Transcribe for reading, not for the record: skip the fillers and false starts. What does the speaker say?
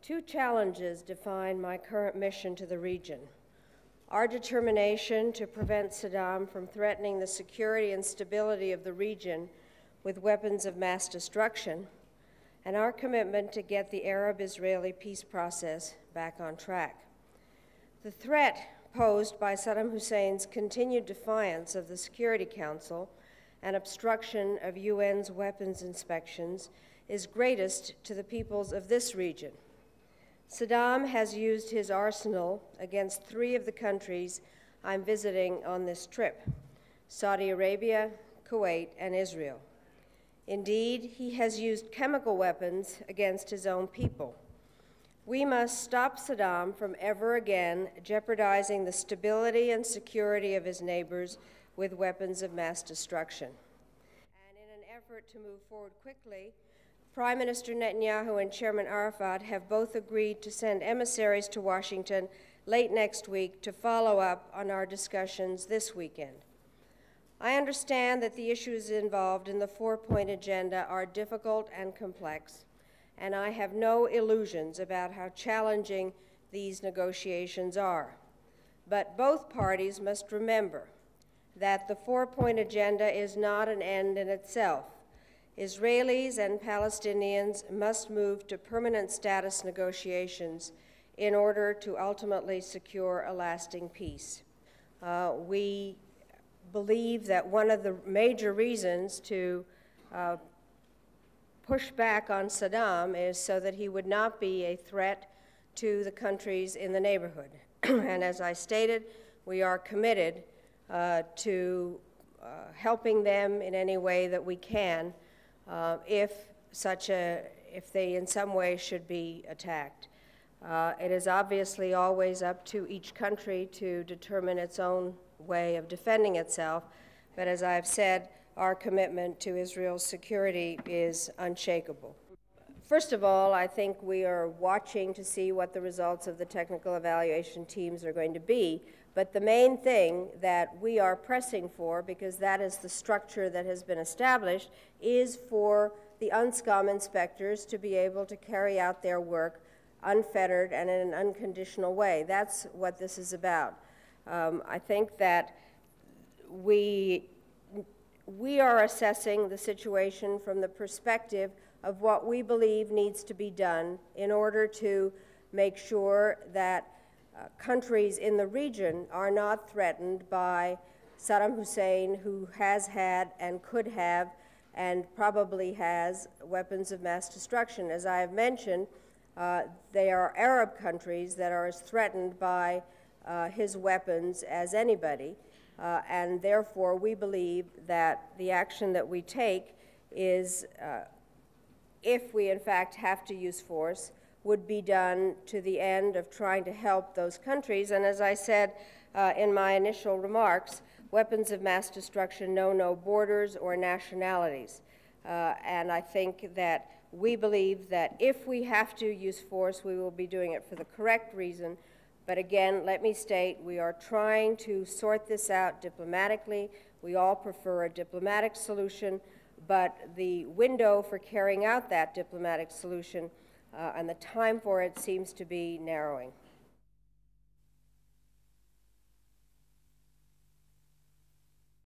Two challenges define my current mission to the region: our determination to prevent Saddam from threatening the security and stability of the region with weapons of mass destruction, and our commitment to get the Arab-Israeli peace process back on track. The threat posed by Saddam Hussein's continued defiance of the Security Council and obstruction of UN's weapons inspections is greatest to the peoples of this region. Saddam has used his arsenal against three of the countries I'm visiting on this trip: Saudi Arabia, Kuwait, and Israel. Indeed, he has used chemical weapons against his own people. We must stop Saddam from ever again jeopardizing the stability and security of his neighbors with weapons of mass destruction. And in an effort to move forward quickly, Prime Minister Netanyahu and Chairman Arafat have both agreed to send emissaries to Washington late next week to follow up on our discussions this weekend. I understand that the issues involved in the four-point agenda are difficult and complex, and I have no illusions about how challenging these negotiations are. But both parties must remember that the four-point agenda is not an end in itself. Israelis and Palestinians must move to permanent status negotiations in order to ultimately secure a lasting peace. We believe that one of the major reasons to push back on Saddam is so that he would not be a threat to the countries in the neighborhood. And as I stated, we are committed to helping them in any way that we can if they in some way should be attacked. It is obviously always up to each country to determine its own way of defending itself, but as I've said, our commitment to Israel's security is unshakable. First of all, I think we are watching to see what the results of the technical evaluation teams are going to be, but the main thing that we are pressing for, because that is the structure that has been established, is for the UNSCOM inspectors to be able to carry out their work unfettered and in an unconditional way. That's what this is about. I think that we are assessing the situation from the perspective of what we believe needs to be done in order to make sure that countries in the region are not threatened by Saddam Hussein, who has had and could have and probably has weapons of mass destruction. As I have mentioned, they are Arab countries that are as threatened by his weapons as anybody, and therefore we believe that the action that we take is, if we in fact have to use force, would be done to the end of trying to help those countries. And as I said in my initial remarks, weapons of mass destruction know no borders or nationalities. And I think that we believe that if we have to use force, we will be doing it for the correct reason. But again, let me state, we are trying to sort this out diplomatically. We all prefer a diplomatic solution, but the window for carrying out that diplomatic solution and the time for it seems to be narrowing.